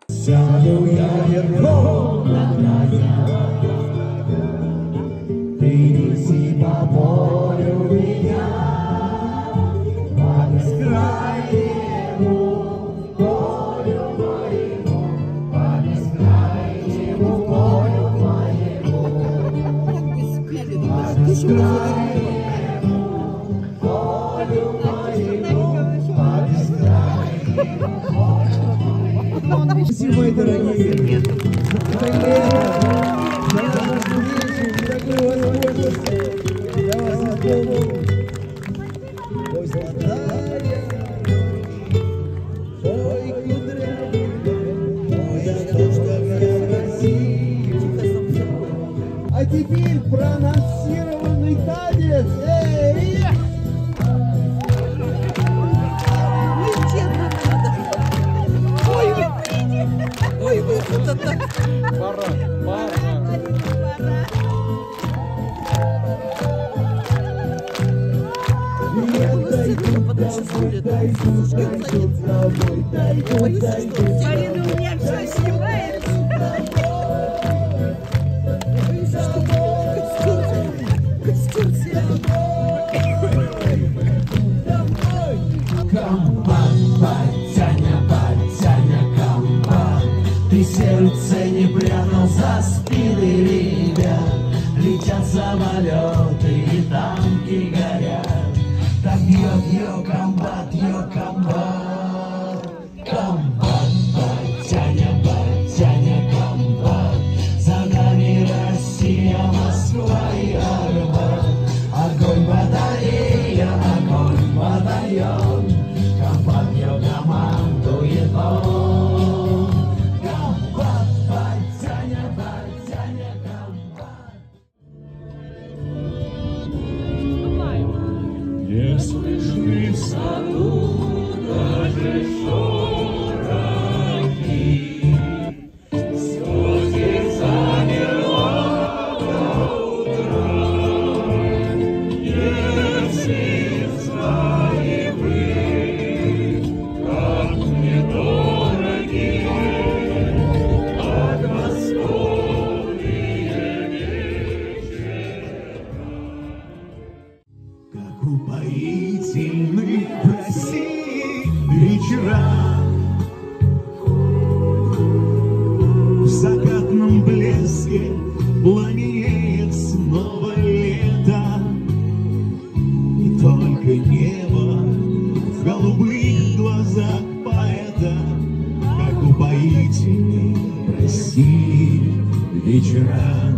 Сяду я верхом на коня, ты неси по полю меня, по бескрайнему полю моему, по бескрайнему полю моему, по бескрайнему полю моему, по бескрайнему полю моему. Спасибо, мои дорогие. А теперь прононсированный танец. Эй! Ой, вот это так. Пора. Марина, у меня все снимается. Костюм снял. Комбат, батяня, комбат, ты сердце не прятал за спины ребят. Летят самолеты и танки горят. Так йо, комбат, комбат, батяня, комбат. За нами Россия, Москва и Арбат. Огонь батарея, огонь батальон. Комбат ее командует он. Комбат, батяня, комбат. Не слышны в саду даже шорохи, слезы замерла до утра. Если знали вы, как мне дороги подмосковные вечера. Как упоительны в России вечера, в закатном блеске пламенеет снова лето. И только небо в голубых глазах поэта, как упоительны в России вечера.